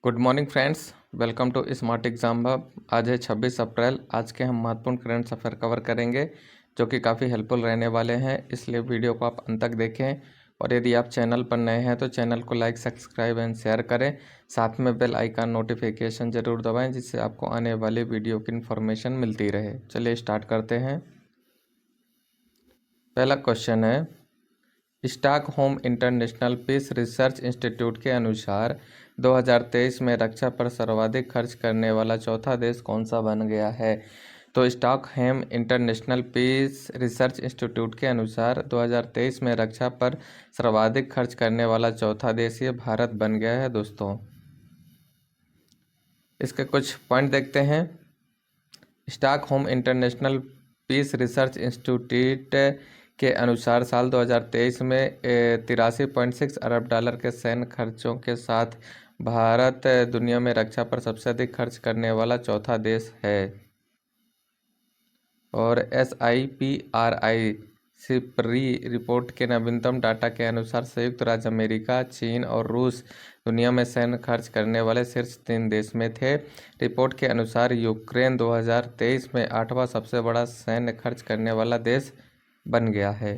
Good morning friends, welcome to smart exam hub. आज है 26 अप्रैल। आज के हम महत्वपूर्ण करंट अफेयर कवर करेंगे जो कि काफ़ी हेल्पफुल रहने वाले हैं, इसलिए वीडियो को आप अंत तक देखें। और यदि आप चैनल पर नए हैं तो चैनल को लाइक, सब्सक्राइब एंड शेयर करें। साथ में बेल आइकन नोटिफिकेशन ज़रूर दबाएं जिससे आपको आने वाली वीडियो की इन्फॉर्मेशन मिलती रहे। चलिए स्टार्ट करते हैं। पहला क्वेश्चन है, Stockholm international peace research institute के अनुसार 2023 में रक्षा पर सर्वाधिक खर्च करने वाला चौथा देश कौन सा बन गया है। तो Stockholm international peace research institute के अनुसार 2023 में रक्षा पर सर्वाधिक खर्च करने वाला चौथा देश ये भारत बन गया है दोस्तों। इसके कुछ पॉइंट देखते हैं। Stockholm international peace research institute के अनुसार साल 2023 में 83.6 अरब डॉलर के सैन्य खर्चों के साथ भारत दुनिया में रक्षा पर सबसे अधिक खर्च करने वाला चौथा देश है। और SIPRI सिपरी रिपोर्ट के नवीनतम डाटा के अनुसार संयुक्त राज्य अमेरिका, चीन और रूस दुनिया में सैन्य खर्च करने वाले शीर्ष 3 देश में थे। रिपोर्ट के अनुसार यूक्रेन 2023 में 8वां सबसे बड़ा सैन्य खर्च करने वाला देश बन गया है।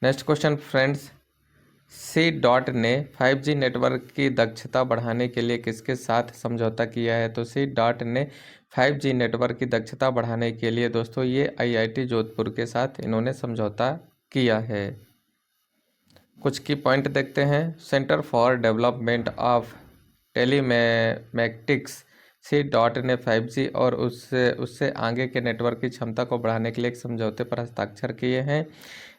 नेक्स्ट क्वेश्चन फ्रेंड्स, C-DOT ने 5G नेटवर्क की दक्षता बढ़ाने के लिए किसके साथ समझौता किया है। तो C-DOT ने 5G नेटवर्क की दक्षता बढ़ाने के लिए दोस्तों ये IIT जोधपुर के साथ इन्होंने समझौता किया है। कुछ की पॉइंट देखते हैं। Centre for development of telematics C-DOT ने 5G और उससे आगे के नेटवर्क की क्षमता को बढ़ाने के लिए एक समझौते पर हस्ताक्षर किए हैं।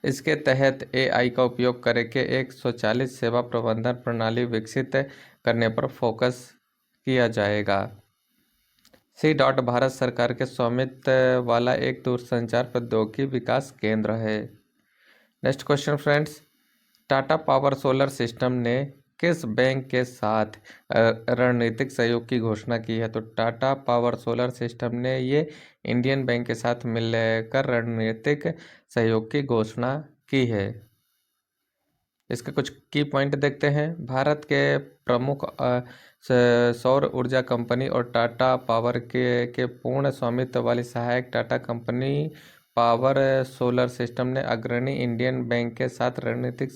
इसके तहत AI का उपयोग करके एक स्वचालित सेवा प्रबंधन प्रणाली विकसित करने पर फोकस किया जाएगा। C-DOT भारत सरकार के स्वामित्व वाला एक दूरसंचार प्रौद्योगिकी विकास केंद्र है। Next question friends, Tata power solar system ने किस बैंक के साथ रणनीतिक सहयोग की घोषणा की है। तो टाटा पावर सोलर सिस्टम ने ये इंडियन बैंक के साथ मिलकर रणनीतिक सहयोग की घोषणा की है। इसके कुछ की पॉइंट देखते हैं। भारत के प्रमुख सौर ऊर्जा कंपनी और टाटा पावर के पूर्ण स्वामित्व वाली सहायक Tata company power solar system ने अग्रणी इंडियन बैंक के साथ रणनीतिक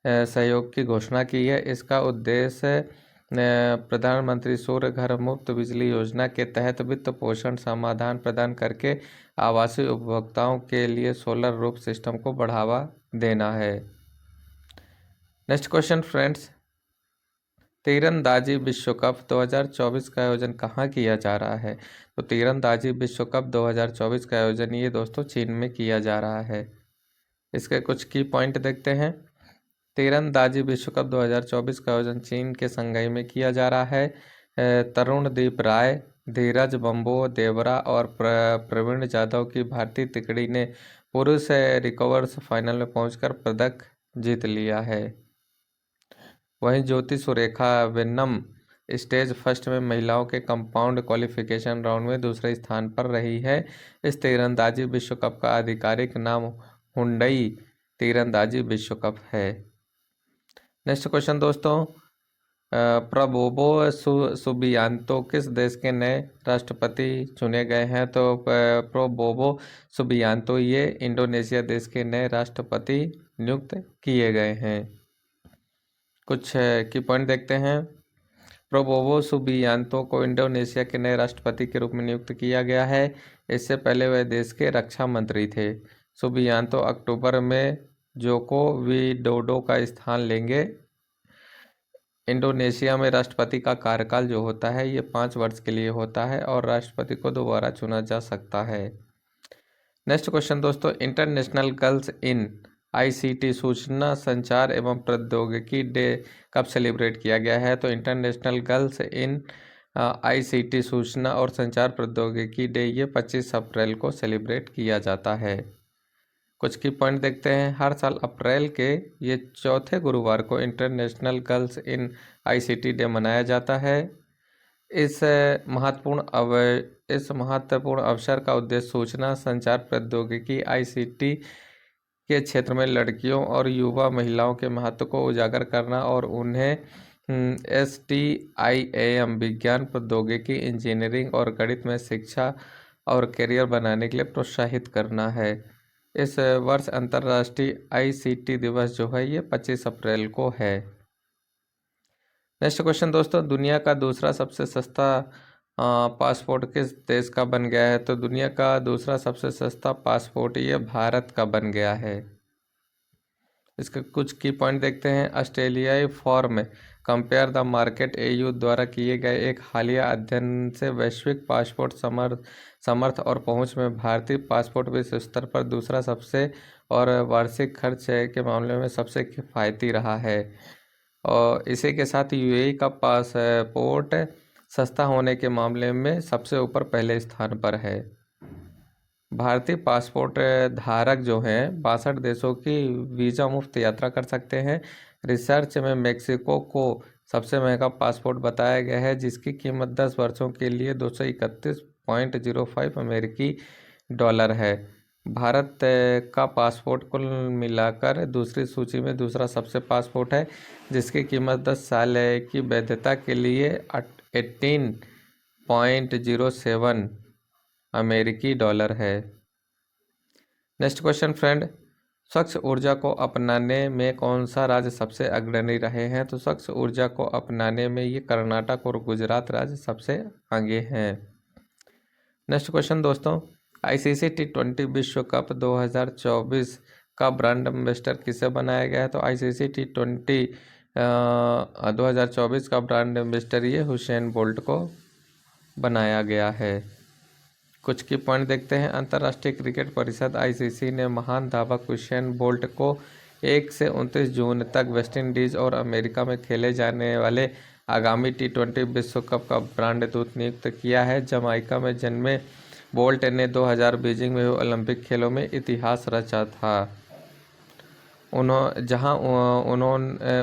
सहयोग की घोषणा की है। इसका उद्देश्य प्रधानमंत्री सूर्य घर मुफ्त बिजली योजना के तहत वित्त पोषण समाधान प्रदान करके आवासीय उपभोक्ताओं के लिए सोलर रूफ सिस्टम को बढ़ावा देना है। नेक्स्ट क्वेश्चन फ्रेंड्स, तीरंदाजी विश्व कप 2024 का आयोजन कहाँ किया जा रहा है। तो तीरंदाजी विश्व कप 2024 का आयोजन ये दोस्तों चीन में किया जा रहा है। इसके कुछ की पॉइंट देखते हैं। तीरंदाजी विश्व कप 2024 का आयोजन चीन के शंघाई में किया जा रहा है। तरुणदीप राय, धीरज बम्बो देवरा और प्रवीण जाधव की भारतीय तिकड़ी ने पुरुष रिकवर्स फाइनल में पहुंचकर पदक जीत लिया है। वहीं ज्योति सुरेखा वेन्नम स्टेज फर्स्ट में महिलाओं के कंपाउंड क्वालिफिकेशन राउंड में दूसरे स्थान पर रही है। इस तीरंदाजी विश्व कप का आधिकारिक नाम हुंडई तीरंदाजी विश्व कप है। नेक्स्ट क्वेश्चन दोस्तों, प्रबोवो सुबियांतो किस देश के नए राष्ट्रपति चुने गए हैं। तो प्रबोवो सुबियांतो ये इंडोनेशिया देश के नए राष्ट्रपति नियुक्त किए गए हैं। कुछ की पॉइंट देखते हैं। प्रबोवो सुबियांतो को इंडोनेशिया के नए राष्ट्रपति के रूप में नियुक्त किया गया है। इससे पहले वह देश के रक्षा मंत्री थे। सुबियांतो अक्टूबर में जोको विडोडो का स्थान लेंगे। इंडोनेशिया में राष्ट्रपति का कार्यकाल जो होता है ये 5 वर्ष के लिए होता है और राष्ट्रपति को दोबारा चुना जा सकता है। नेक्स्ट क्वेश्चन दोस्तों, इंटरनेशनल गर्ल्स इन ICT सूचना संचार एवं प्रौद्योगिकी डे कब सेलिब्रेट किया गया है। तो इंटरनेशनल गर्ल्स इन ICT सूचना और संचार प्रौद्योगिकी डे ये 25 अप्रैल को सेलिब्रेट किया जाता है। कुछ की पॉइंट देखते हैं। हर साल अप्रैल के ये चौथे गुरुवार को international girls in ICT day मनाया जाता है। इस महत्वपूर्ण अवसर का उद्देश्य सूचना संचार प्रौद्योगिकी ICT के क्षेत्र में लड़कियों और युवा महिलाओं के महत्व को उजागर करना और उन्हें STIAM विज्ञान प्रौद्योगिकी इंजीनियरिंग और गणित में शिक्षा और करियर बनाने के लिए प्रोत्साहित करना है। इस वर्ष अंतर्राष्ट्रीय ICT दिवस जो है ये 25 अप्रैल को है। नेक्स्ट क्वेश्चन दोस्तों, दुनिया का दूसरा सबसे सस्ता पासपोर्ट किस देश का बन गया है? तो दुनिया का दूसरा सबसे सस्ता पासपोर्ट ये भारत का बन गया है। इसके कुछ की पॉइंट देखते हैं। ऑस्ट्रेलियाई form compare the market AU द्वारा किए गए एक हालिया अध्ययन से वैश्विक पासपोर्ट समर्थ और पहुंच में भारतीय पासपोर्ट विश्व स्तर पर दूसरा सबसे और वार्षिक खर्च के मामले में सबसे किफ़ायती रहा है। और इसी के साथ UAE का पासपोर्ट सस्ता होने के मामले में सबसे ऊपर पहले स्थान पर है। भारतीय पासपोर्ट धारक जो हैं 62 देशों की वीज़ा मुफ्त यात्रा कर सकते हैं। रिसर्च में मेक्सिको को सबसे महंगा पासपोर्ट बताया गया है, जिसकी कीमत 10 वर्षों के लिए 231.05 अमेरिकी डॉलर है। भारत का पासपोर्ट कुल मिलाकर दूसरी सूची में दूसरा सबसे पासपोर्ट है, जिसकी कीमत 10 साल की वैधता के लिए 18.07 अमेरिकी डॉलर है। नेक्स्ट क्वेश्चन फ्रेंड, स्वच्छ ऊर्जा को अपनाने में कौन सा राज्य सबसे अग्रणी रहे हैं? तो स्वच्छ ऊर्जा को अपनाने में ये कर्नाटक और गुजरात राज्य सबसे आगे हैं। नेक्स्ट क्वेश्चन दोस्तों, ICC T20 विश्व कप 2024 का ब्रांड एम्बेसडर किसे बनाया गया है? तो ICC T20 2024 का ब्रांड एम्बेसडर ये हुसैन बोल्ट को बनाया गया है। कुछ की पॉइंट देखते हैं। अंतर्राष्ट्रीय क्रिकेट परिषद ICC ने महान धावक हुसैन बोल्ट को 1 से 29 जून तक वेस्टइंडीज और अमेरिका में खेले जाने वाले आगामी T20 विश्व कप का ब्रांड दूत नियुक्त किया है। जमाइका में जन्मे बोल्ट ने 2000 बीजिंग में हुए ओलंपिक खेलों में इतिहास रचा था।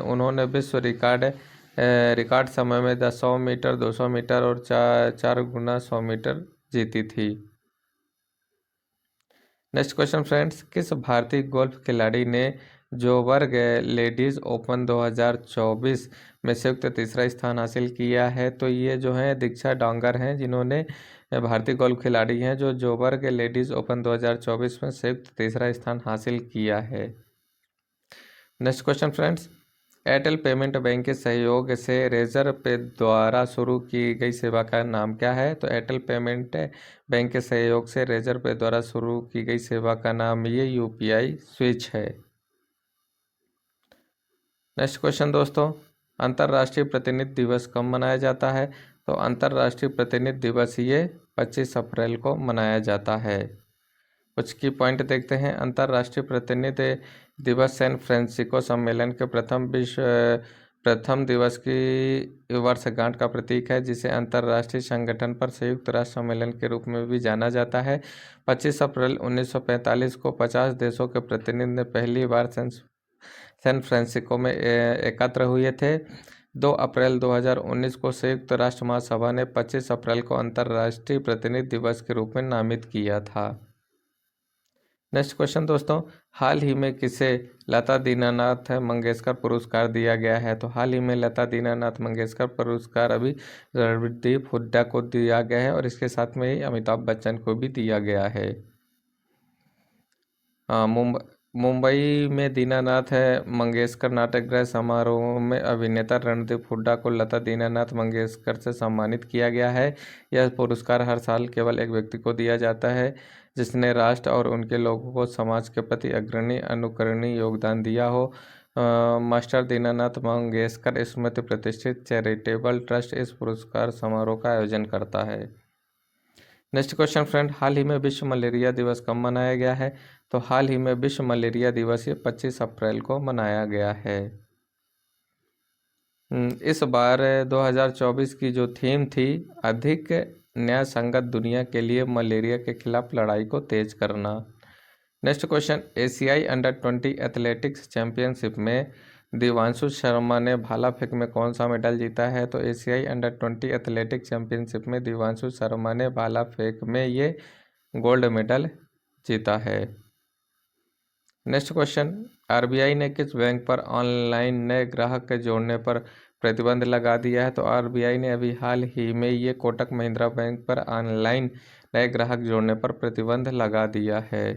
उन्होंने विश्व रिकॉर्ड समय में 100 मीटर, 200 मीटर और 4 गुना 100 मीटर जीती थी। नेक्स्ट क्वेश्चन फ्रेंड्स, किस भारतीय गोल्फ खिलाड़ी ने जोबर्ग लेडीज ओपन 2024 में संयुक्त तीसरा स्थान हासिल किया है? तो ये जो है दीक्षा डांगर हैं, जिन्होंने भारतीय गोल्फ खिलाड़ी हैं जो जोबर्ग लेडीज ओपन 2024 में संयुक्त तीसरा स्थान हासिल किया है। Next question friends, Airtel payment bank के सहयोग से रेजर पे द्वारा शुरू की गई सेवा का नाम क्या है? तो एयरटेल पेमेंट बैंक के सहयोग से रेजर पे द्वारा शुरू की गई सेवा का नाम ये UPI स्विच है। नेक्स्ट क्वेश्चन दोस्तों, अंतर्राष्ट्रीय प्रतिनिधि दिवस कब मनाया जाता है? तो अंतर्राष्ट्रीय प्रतिनिधि दिवस ये 25 अप्रैल को मनाया जाता है। कुछ की पॉइंट देखते हैं। अंतर्राष्ट्रीय प्रतिनिधि दिवस सैन फ्रांसिस्को सम्मेलन के प्रथम दिवस की वर्षगांठ का प्रतीक है, जिसे अंतर्राष्ट्रीय संगठन पर संयुक्त राष्ट्र सम्मेलन के रूप में भी जाना जाता है। 25 अप्रैल 1945 को 50 देशों के प्रतिनिधि ने पहली बार सैन फ्रांसिस्को में एकत्र हुए थे। 2 अप्रैल 2019 को संयुक्त राष्ट्र महासभा ने 25 अप्रैल को अंतर्राष्ट्रीय प्रतिनिधि दिवस के रूप में नामित किया था। नेक्स्ट क्वेश्चन दोस्तों, हाल ही में किसे लता दीनानाथ मंगेशकर पुरस्कार दिया गया है? तो हाल ही में लता दीनानाथ मंगेशकर पुरस्कार अभी रणदीप हुड्डा को दिया गया है और इसके साथ में ही अमिताभ बच्चन को भी दिया गया है। मुंबई में दीनानाथ मंगेशकर नाट्यगृह समारोह में अभिनेता रणदीप हुड्डा को लता दीनानाथ मंगेशकर से सम्मानित किया गया है। यह पुरस्कार हर साल केवल एक व्यक्ति को दिया जाता है जिसने राष्ट्र और उनके लोगों को समाज के प्रति अग्रणी अनुकरणीय योगदान दिया हो। मास्टर दीनानाथ मंगेशकर स्मृति प्रतिष्ठित चैरिटेबल ट्रस्ट इस पुरस्कार समारोह का आयोजन करता है। नेक्स्ट क्वेश्चन फ्रेंड, हाल ही में विश्व मलेरिया दिवस कब मनाया गया है? तो हाल ही में विश्व मलेरिया दिवस ये 25 अप्रैल को मनाया गया है। इस बार 2024 की जो थीम थी, अधिक न्याय संगत दुनिया के लिए मलेरिया के खिलाफ लड़ाई को तेज करना। नेक्स्ट क्वेश्चन, एशियाई अंडर-20 एथलेटिक्स चैंपियनशिप में दिव्यांशु शर्मा ने भाला फेंक में कौन सा मेडल जीता है? तो एशियाई अंडर-20 एथलेटिक्स चैंपियनशिप में दिव्यांशु शर्मा ने भाला फेंक में ये गोल्ड मेडल जीता है। नेक्स्ट क्वेश्चन, RBI ने किस बैंक पर ऑनलाइन नए ग्राहक के जोड़ने पर प्रतिबंध लगा दिया है। तो आरबीआई ने अभी हाल ही में ये कोटक महिंद्रा बैंक पर ऑनलाइन नए ग्राहक जोड़ने पर प्रतिबंध लगा दिया है।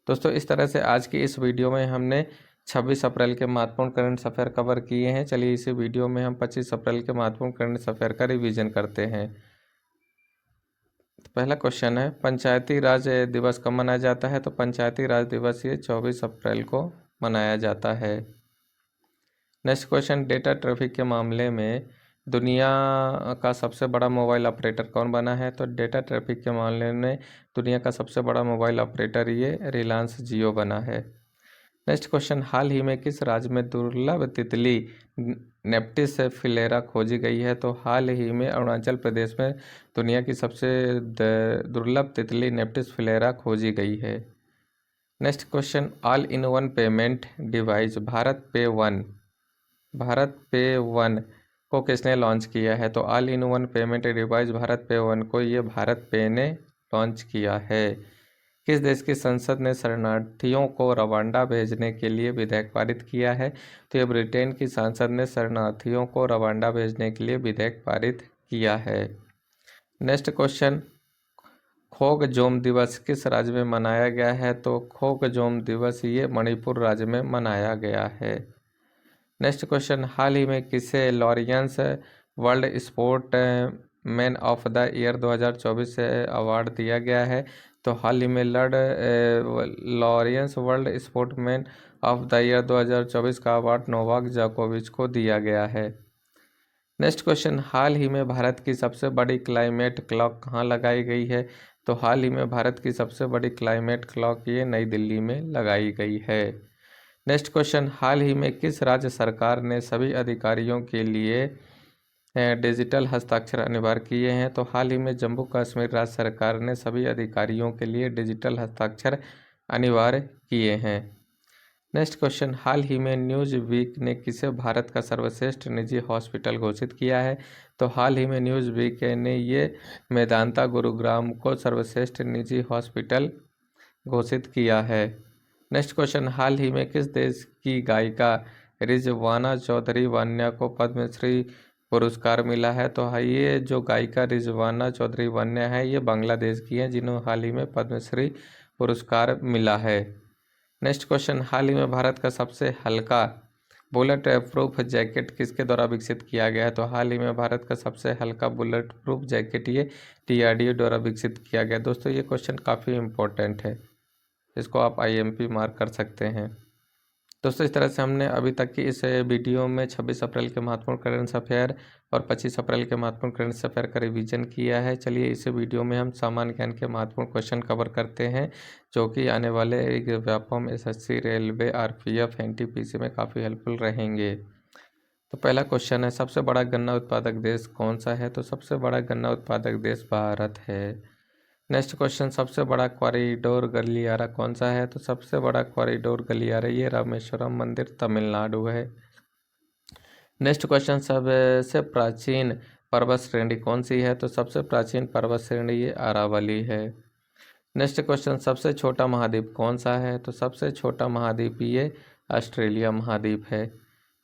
दोस्तों, इस तरह से आज की इस वीडियो में हमने 26 अप्रैल के महत्वपूर्ण करंट अफेयर कवर किए हैं। चलिए इसी वीडियो में हम 25 अप्रैल के महत्वपूर्ण करंट अफेयर का रिवीजन करते हैं। तो पहला क्वेश्चन है, पंचायती राज दिवस कब मनाया जाता है? तो पंचायती राज दिवस ये 24 अप्रैल को मनाया जाता है। नेक्स्ट क्वेश्चन, डेटा ट्रैफिक के मामले में दुनिया का सबसे बड़ा मोबाइल ऑपरेटर कौन बना है? तो डेटा ट्रैफिक के मामले में दुनिया का सबसे बड़ा मोबाइल ऑपरेटर ये रिलायंस जियो बना है। नेक्स्ट क्वेश्चन, हाल ही में किस राज्य में दुर्लभ तितली नेप्टिस फिलेरा खोजी गई है? तो हाल ही में अरुणाचल प्रदेश में दुनिया की सबसे दुर्लभ तितली नेप्टिस फिलेरा खोजी गई है। Next question, all in one payment device Bharat पे वन को किसने लॉन्च किया है? तो all in one payment device Bharat पे वन को ये भारत पे ने लॉन्च किया है। किस देश की संसद ने शरणार्थियों को रवांडा भेजने के लिए विधेयक पारित किया है? तो ये ब्रिटेन की संसद ने शरणार्थियों को रवांडा भेजने के लिए विधेयक पारित किया है। नेक्स्ट क्वेश्चन, खोगजोम दिवस किस राज्य में मनाया गया है? तो खोगजोम दिवस ये मणिपुर राज्य में मनाया गया है। नेक्स्ट क्वेश्चन, हाल ही में किसे Laureus world sport man of the year 2024 से अवार्ड दिया गया है? तो हाल ही में Laureus world sportsman of the year 2024 का अवार्ड नोवाक जोकोविच को दिया गया है। नेक्स्ट क्वेश्चन, हाल ही में भारत की सबसे बड़ी क्लाइमेट क्लॉक कहाँ लगाई गई है? तो हाल ही में भारत की सबसे बड़ी क्लाइमेट क्लॉक ये नई दिल्ली में लगाई गई है। नेक्स्ट क्वेश्चन, हाल ही में किस राज्य सरकार ने सभी अधिकारियों के लिए डिजिटल हस्ताक्षर अनिवार्य किए हैं? तो हाल ही में जम्मू कश्मीर राज्य सरकार ने सभी अधिकारियों के लिए डिजिटल हस्ताक्षर अनिवार्य किए हैं। नेक्स्ट क्वेश्चन, हाल ही में न्यूज वीक ने किसे भारत का सर्वश्रेष्ठ निजी हॉस्पिटल घोषित किया है? तो हाल ही में न्यूज वीक ने ये मेदांता गुरुग्राम को सर्वश्रेष्ठ निजी हॉस्पिटल घोषित किया है। नेक्स्ट क्वेश्चन, हाल ही में किस देश की गायिका रिजवाना चौधरी वान्या को पद्मश्री पुरस्कार मिला है? तो ये जो गायिका रिजवाना चौधरी वान्या है ये बांग्लादेश की है, जिन्होंने हाल ही में पद्मश्री पुरस्कार मिला है। नेक्स्ट क्वेश्चन, हाल ही में भारत का सबसे हल्का बुलेट प्रूफ जैकेट किसके द्वारा विकसित किया गया है? तो हाल ही में भारत का सबसे हल्का बुलेट प्रूफ जैकेट ये DRDO द्वारा विकसित किया गया। दोस्तों, ये क्वेश्चन काफ़ी इम्पोर्टेंट है, इसको आप IMP मार्क कर सकते हैं। दोस्तों, इस तरह से हमने अभी तक की इस वीडियो में 26 अप्रैल के महत्वपूर्ण करंट अफेयर और 25 अप्रैल के महत्वपूर्ण करंट अफेयर का रिवीजन किया है। चलिए इस वीडियो में हम सामान्य ज्ञान के महत्वपूर्ण क्वेश्चन कवर करते हैं, जो कि आने वाले Vyapam SSC, railway, RPF, NTPC में काफ़ी हेल्पफुल रहेंगे। तो पहला क्वेश्चन है, सबसे बड़ा गन्ना उत्पादक देश कौन सा है? तो सबसे बड़ा गन्ना उत्पादक देश भारत है। नेक्स्ट क्वेश्चन, सबसे बड़ा कॉरिडोर गलियारा कौन सा है? तो सबसे बड़ा कॉरिडोर गलियारा ये रामेश्वरम मंदिर तमिलनाडु है। नेक्स्ट क्वेश्चन, सबसे प्राचीन पर्वत श्रेणी कौन सी है? तो सबसे प्राचीन पर्वत श्रेणी ये अरावली है। नेक्स्ट क्वेश्चन, सबसे छोटा महाद्वीप कौन सा है? तो सबसे छोटा महाद्वीप ये ऑस्ट्रेलिया महाद्वीप है।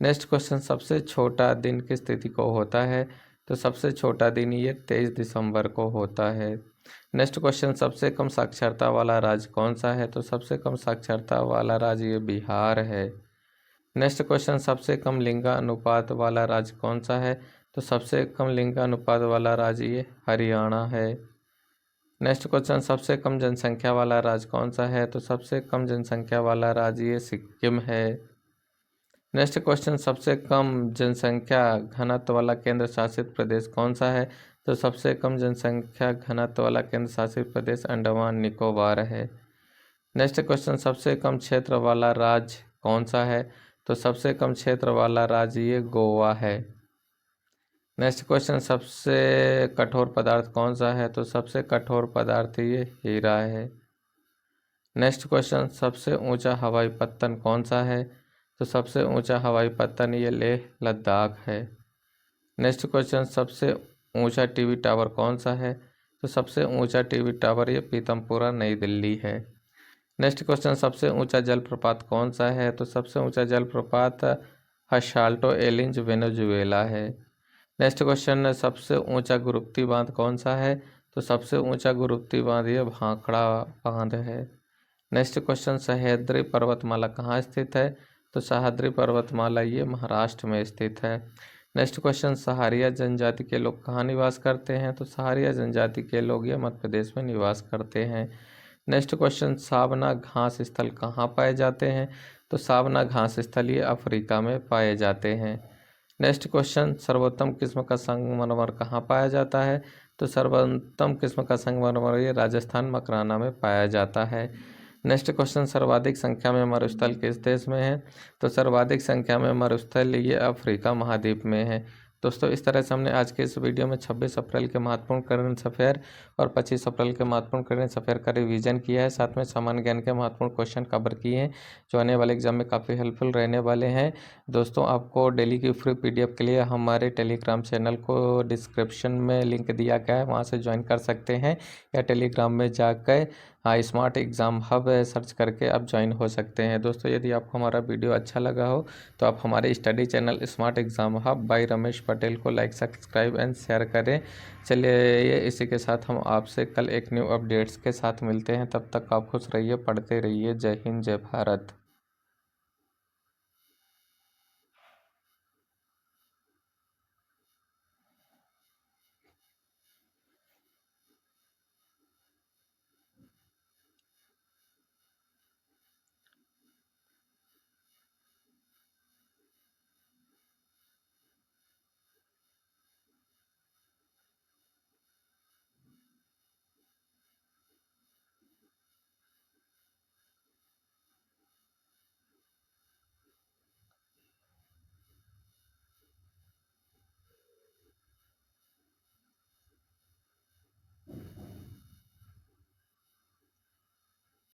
नेक्स्ट क्वेश्चन, सबसे छोटा दिन किस तिथि को होता है? तो सबसे छोटा दिन ये 23 दिसंबर को होता है। नेक्स्ट क्वेश्चन, सबसे कम साक्षरता वाला राज्य कौन सा है? तो सबसे कम साक्षरता वाला राज्य ये बिहार है। नेक्स्ट क्वेश्चन, सबसे कम लिंगानुपात वाला राज्य कौन सा है? तो सबसे कम लिंगानुपात वाला राज्य ये हरियाणा है। नेक्स्ट क्वेश्चन, सबसे कम जनसंख्या वाला राज्य कौन सा है? तो सबसे कम जनसंख्या वाला राज्य ये सिक्किम है। नेक्स्ट क्वेश्चन, सबसे कम जनसंख्या घनत्व वाला केंद्र शासित प्रदेश कौन सा है? तो सबसे कम जनसंख्या घनत्व वाला केंद्र शासित प्रदेश अंडमान निकोबार है। नेक्स्ट क्वेश्चन, सबसे कम क्षेत्र वाला राज्य कौन सा है? तो सबसे कम क्षेत्र वाला राज्य ये गोवा है। नेक्स्ट क्वेश्चन, सबसे कठोर पदार्थ कौन सा है? तो सबसे कठोर पदार्थ ये हीरा है। नेक्स्ट क्वेश्चन, सबसे ऊंचा हवाई पत्तन कौन सा है? तो सबसे ऊंचा हवाई पत्तन ये लेह लद्दाख है। नेक्स्ट क्वेश्चन, सबसे ऊंचा टीवी टावर कौन सा है? तो सबसे ऊंचा टीवी टावर ये पीतमपुरा नई दिल्ली है। नेक्स्ट क्वेश्चन, सबसे ऊंचा जलप्रपात कौन सा है? तो सबसे ऊंचा जलप्रपात हसाल्टो एलिंज वेनेजुएला है। नेक्स्ट क्वेश्चन, सबसे ऊंचा गुरुत्वीय बांध कौन सा है? तो सबसे ऊंचा गुरुत्वीय बांध ये भाखड़ा बांध है। नेक्स्ट क्वेश्चन, सह्याद्री पर्वतमाला कहाँ स्थित है? तो सह्याद्री पर्वतमाला ये महाराष्ट्र में स्थित है। नेक्स्ट क्वेश्चन, सहारिया जनजाति के लोग कहाँ निवास करते हैं? तो सहारिया जनजाति के लोग ये मध्य प्रदेश में निवास करते हैं। नेक्स्ट क्वेश्चन, साबना घास स्थल कहाँ पाए जाते हैं? तो साबना घास स्थल ये अफ्रीका में पाए जाते हैं। नेक्स्ट क्वेश्चन, सर्वोत्तम किस्म का संगमरमर कहाँ पाया जाता है? तो सर्वोत्तम किस्म का संगमरमर ये राजस्थान मकराना में पाया जाता है। नेक्स्ट क्वेश्चन, सर्वाधिक संख्या में मरुस्थल किस देश में है? तो सर्वाधिक संख्या में मरुस्थल ये अफ्रीका महाद्वीप में है। दोस्तों, इस तरह से हमने आज के इस वीडियो में 26 अप्रैल के महत्वपूर्ण करंट अफेयर और 25 अप्रैल के महत्वपूर्ण करंट अफेयर का रिवीजन किया है। साथ में सामान्य ज्ञान के महत्वपूर्ण क्वेश्चन कवर किए हैं जो आने वाले एग्जाम में काफ़ी हेल्पफुल रहने वाले हैं। दोस्तों, आपको डेली की फ्री PDF के लिए हमारे टेलीग्राम चैनल को डिस्क्रिप्शन में लिंक दिया गया है, वहाँ से ज्वाइन कर सकते हैं, या टेलीग्राम में जाकर स्मार्ट एग्ज़ाम हब सर्च करके आप ज्वाइन हो सकते हैं। दोस्तों, यदि आपको हमारा वीडियो अच्छा लगा हो तो आप हमारे study channel smart exam hub by Ramesh Patel को लाइक, सब्सक्राइब एंड शेयर करें। चलिए, इसी के साथ हम आपसे कल एक न्यू अपडेट्स के साथ मिलते हैं। तब तक आप खुश रहिए, पढ़ते रहिए। जय हिंद, जय भारत।